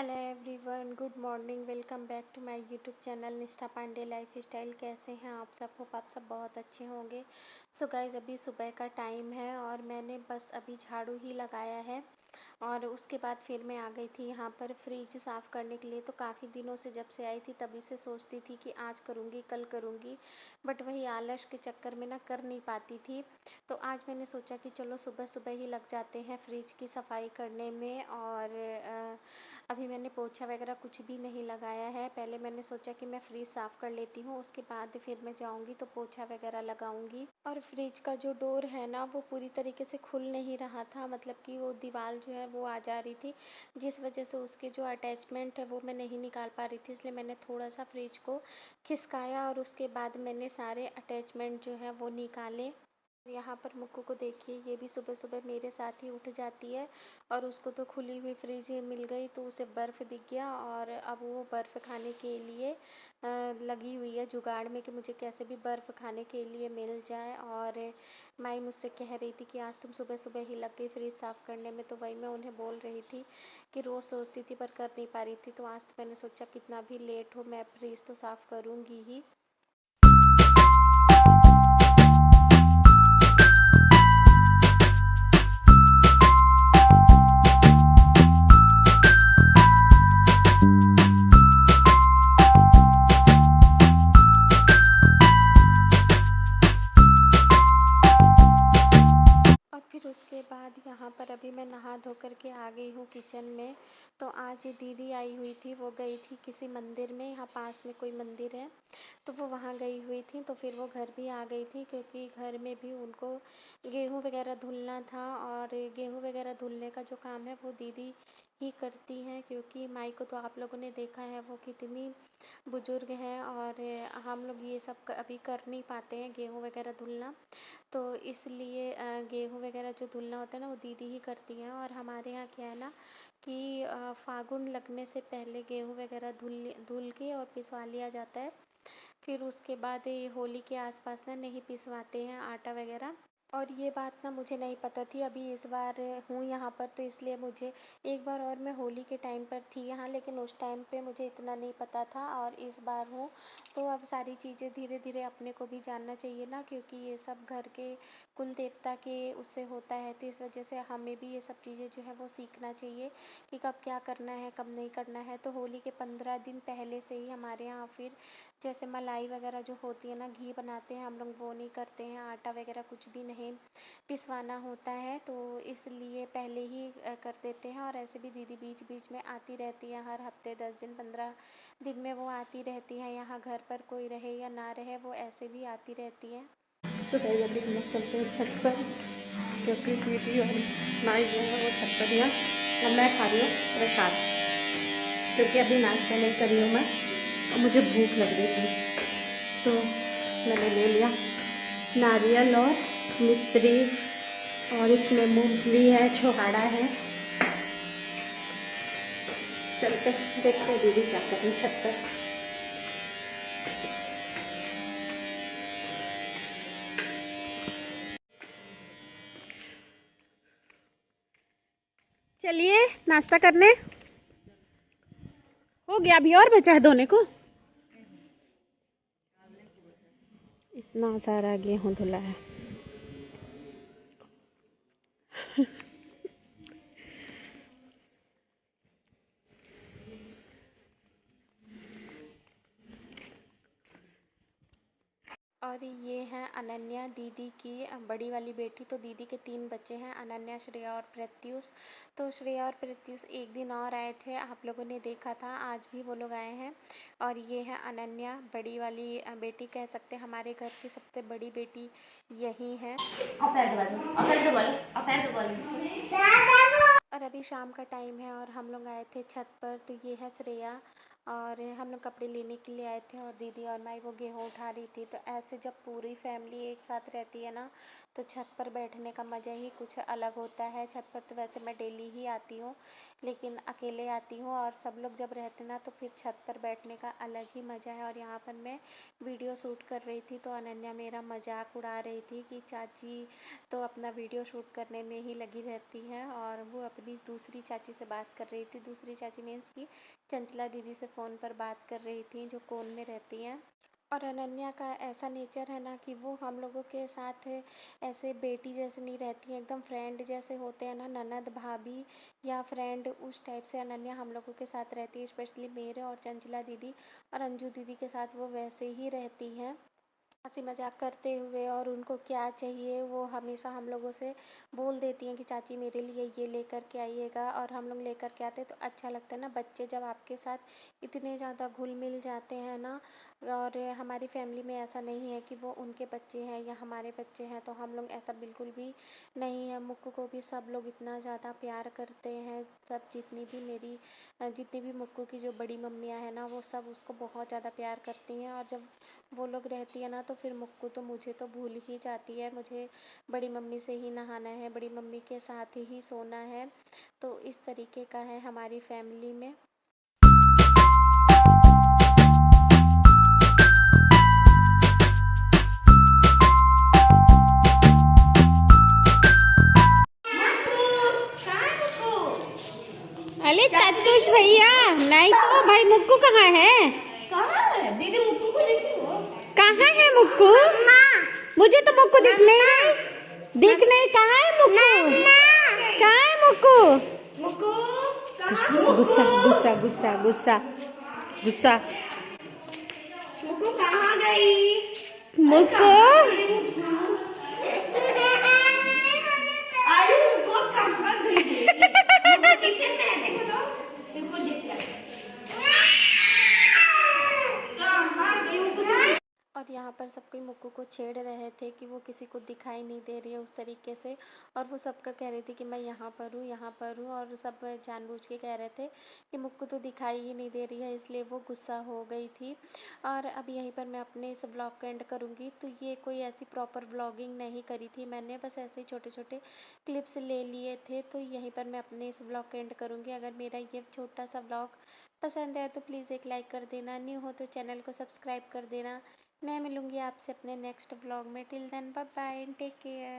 Hello everyone, good morning. Welcome back to my YouTube channel Nishtha Pandey life style. कैसे हैं आप सब? होप आप सब बहुत अच्छे होंगे। सो गाइस, अभी सुबह का टाइम है और मैंने बस अभी झाड़ू ही लगाया है और उसके बाद फिर मैं आ गई थी यहाँ पर फ्रिज साफ़ करने के लिए। तो काफ़ी दिनों से जब से आई थी तभी से सोचती थी कि आज करूँगी कल करूँगी, बट वही आलस के चक्कर में ना कर नहीं पाती थी। तो आज मैंने सोचा कि चलो सुबह सुबह ही लग जाते हैं फ्रिज की सफाई करने में। और अभी मैंने पोछा वगैरह कुछ भी नहीं लगाया है। पहले मैंने सोचा कि मैं फ्रिज साफ़ कर लेती हूँ, उसके बाद फिर मैं जाऊँगी तो पोछा वगैरह लगाऊँगी। और फ्रिज का जो डोर है ना वो पूरी तरीके से खुल नहीं रहा था, मतलब कि वो दीवार जो है वो आ जा रही थी, जिस वजह से उसके जो अटैचमेंट है वो मैं नहीं निकाल पा रही थी। इसलिए मैंने थोड़ा सा फ्रिज को खिसकाया और उसके बाद मैंने सारे अटैचमेंट जो है वो निकाले। यहाँ पर मुक्कू को देखिए, ये भी सुबह सुबह मेरे साथ ही उठ जाती है और उसको तो खुली हुई फ्रिज मिल गई तो उसे बर्फ़ दिख गया और अब वो बर्फ़ खाने के लिए लगी हुई है जुगाड़ में कि मुझे कैसे भी बर्फ़ खाने के लिए मिल जाए। और माई मुझसे कह रही थी कि आज तुम सुबह सुबह ही लग गई फ्रिज साफ़ करने में, तो वही मैं उन्हें बोल रही थी कि रोज़ सोचती थी पर कर नहीं पा रही थी। तो आज तो मैंने सोचा कितना भी लेट हो मैं फ्रिज तो साफ़ करूँगी ही। और फिर उसके बाद यहाँ पर अभी मैं नहा धो कर के आ गई हूँ किचन में। तो आज दीदी आई हुई थी, वो गई थी किसी मंदिर में, यहाँ पास में कोई मंदिर है तो वो वहाँ गई हुई थी। तो फिर वो घर भी आ गई थी क्योंकि घर में भी उनको गेहूँ वगैरह धुलना था। और गेहूँ वगैरह धुलने का जो काम है वो दीदी ही करती हैं, क्योंकि माई को तो आप लोगों ने देखा है वो कितनी बुजुर्ग है और हम लोग ये सब अभी कर नहीं पाते हैं गेहूँ वगैरह धुलना। तो इसलिए गेहूँ वगैरह जो धुलना होता है ना वो दीदी ही करती हैं। और हमारे यहाँ क्या है ना कि फागुन लगने से पहले गेहूँ वगैरह धुल के और पिसवा लिया जाता है। फिर उसके बाद ये होली के आसपास ना नहीं पिसवाते हैं आटा वगैरह। और ये बात ना मुझे नहीं पता थी, अभी इस बार हूँ यहाँ पर तो इसलिए मुझे, एक बार और मैं होली के टाइम पर थी यहाँ लेकिन उस टाइम पे मुझे इतना नहीं पता था और इस बार हूँ। तो अब सारी चीज़ें धीरे धीरे अपने को भी जानना चाहिए ना, क्योंकि ये सब घर के कुल देवता के उससे होता है, तो इस वजह से हमें भी ये सब चीज़ें जो है वो सीखना चाहिए कि कब क्या करना है कब नहीं करना है। तो होली के 15 दिन पहले से ही हमारे यहाँ फिर जैसे मलाई वगैरह जो होती है ना, घी बनाते हैं हम लोग, वो नहीं करते हैं, आटा वगैरह कुछ भी नहीं पिसवाना होता है। तो इसलिए पहले ही कर देते हैं। और ऐसे भी दीदी बीच बीच में आती रहती है, हर हफ्ते 10 दिन 15 दिन में वो आती रहती है यहाँ, घर पर कोई रहे या ना रहे वो ऐसे भी आती रहती है। तो गाइस अभी हम लोग चलते हैं छत पर, क्योंकि दीदी और माई जो है वो छत पर ही हैं और मैं खा रही हूँ प्रसाद, क्योंकि अभी नाश्ता नहीं करी हूँ मैं और मुझे भूख लग रही थी। तो मैंने ले लिया नारियल और मिश्री और इसमें मूंगफली है, छोहाड़ा है। चलते देखते दीदी क्या कर रही छत पर। चलिए नाश्ता करने। हो गया, अभी और बचा है धोने को। इतना सारा गेहूँ धुला है। और ये है अनन्या, दीदी की बड़ी वाली बेटी। तो दीदी के 3 बच्चे हैं, अनन्या, श्रेया और प्रत्युष। तो श्रेया और प्रत्युष एक दिन और आए थे, आप लोगों ने देखा था, आज भी वो लोग आए हैं। और ये है अनन्या, बड़ी वाली बेटी कह सकते हैं, हमारे घर की सबसे बड़ी बेटी यही है। और अभी शाम का टाइम है और हम लोग आए थे छत पर। तो ये है श्रेया और हम लोग कपड़े लेने के लिए आए थे और दीदी और माई वो गेहूँ उठा रही थी। तो ऐसे जब पूरी फैमिली एक साथ रहती है ना, तो छत पर बैठने का मज़ा ही कुछ अलग होता है। छत पर तो वैसे मैं डेली ही आती हूँ, लेकिन अकेले आती हूँ, और सब लोग जब रहते ना तो फिर छत पर बैठने का अलग ही मज़ा है। और यहाँ पर मैं वीडियो शूट कर रही थी तो अनन्या मेरा मजाक उड़ा रही थी कि चाची तो अपना वीडियो शूट करने में ही लगी रहती हैं, और वो अपनी दूसरी चाची से बात कर रही थी। दूसरी चाची मीन्स की चंचला दीदी से फ़ोन पर बात कर रही थी, जो कोन में रहती हैं। और अनन्या का ऐसा नेचर है ना कि वो हम लोगों के साथ ऐसे बेटी जैसे नहीं रहती हैं, एकदम फ्रेंड जैसे होते हैं ना, ननद भाभी या फ्रेंड, उस टाइप से अनन्या हम लोगों के साथ रहती है। स्पेशली मेरे और चंचला दीदी और अंजू दीदी के साथ वो वैसे ही रहती हैं, हंसी मजाक करते हुए। और उनको क्या चाहिए वो हमेशा हम लोगों से बोल देती हैं कि चाची मेरे लिए ये लेकर के आइएगा, और हम लोग लेकर के आते हैं तो अच्छा लगता है ना। बच्चे जब आपके साथ इतने ज़्यादा घुल मिल जाते हैं ना, और हमारी फैमिली में ऐसा नहीं है कि वो उनके बच्चे हैं या हमारे बच्चे हैं, तो हम लोग ऐसा बिल्कुल भी नहीं है। मुक्कू को भी सब लोग इतना ज़्यादा प्यार करते हैं, सब जितनी भी मुक्कू की जो बड़ी मम्मियाँ हैं ना, वो सब उसको बहुत ज़्यादा प्यार करती हैं। और जब वो लोग रहती है ना तो फिर मुक्कू तो मुझे तो भूल ही जाती है, मुझे बड़ी मम्मी से ही नहाना है, बड़ी मम्मी के साथ ही सोना है। तो इस तरीके का है हमारी फैमिली में। अरे तत्तुष भैया, नहीं तो भाई मुक्कू कहाँ है? दीदी मुक्कू को देखो। कहाँ है मुक्कू? मुझे तो मुक्कू दिख नहीं। कहाँ है मुक्कू? कहाँ है मुक्कू? मुक्कू गुस्सा गुस्सा गुस्सा गुस्सा गुस्सा। मुक्कू कहाँ गई? मुक्कू अरे मुक्कू कहाँ गई? मुक्कू किचन में है, देखो तो मुक्कू दिख रहा है। कहाँ गई मुक्कू? और यहाँ पर सब कोई मुक्कू को छेड़ रहे थे कि वो किसी को दिखाई नहीं दे रही है उस तरीके से, और वो सबका कह रही थी कि मैं यहाँ पर हूँ, यहाँ पर हूँ, और सब जानबूझ के कह रहे थे कि मुक्कू तो दिखाई ही नहीं दे रही है, इसलिए वो गुस्सा हो गई थी। और अब यहीं पर मैं अपने इस ब्लॉग का एंड करूँगी। तो ये कोई ऐसी प्रॉपर ब्लॉगिंग नहीं करी थी मैंने, बस ऐसे छोटे छोटे क्लिप्स ले लिए थे। तो यहीं पर मैं अपने इस ब्लॉग का एंड करूँगी। अगर मेरा ये छोटा सा ब्लॉग पसंद आए तो प्लीज़ एक लाइक कर देना, न्यू हो तो चैनल को सब्सक्राइब कर देना। मैं मिलूँगी आपसे अपने नेक्स्ट ब्लॉग में। Till then bye bye, take care.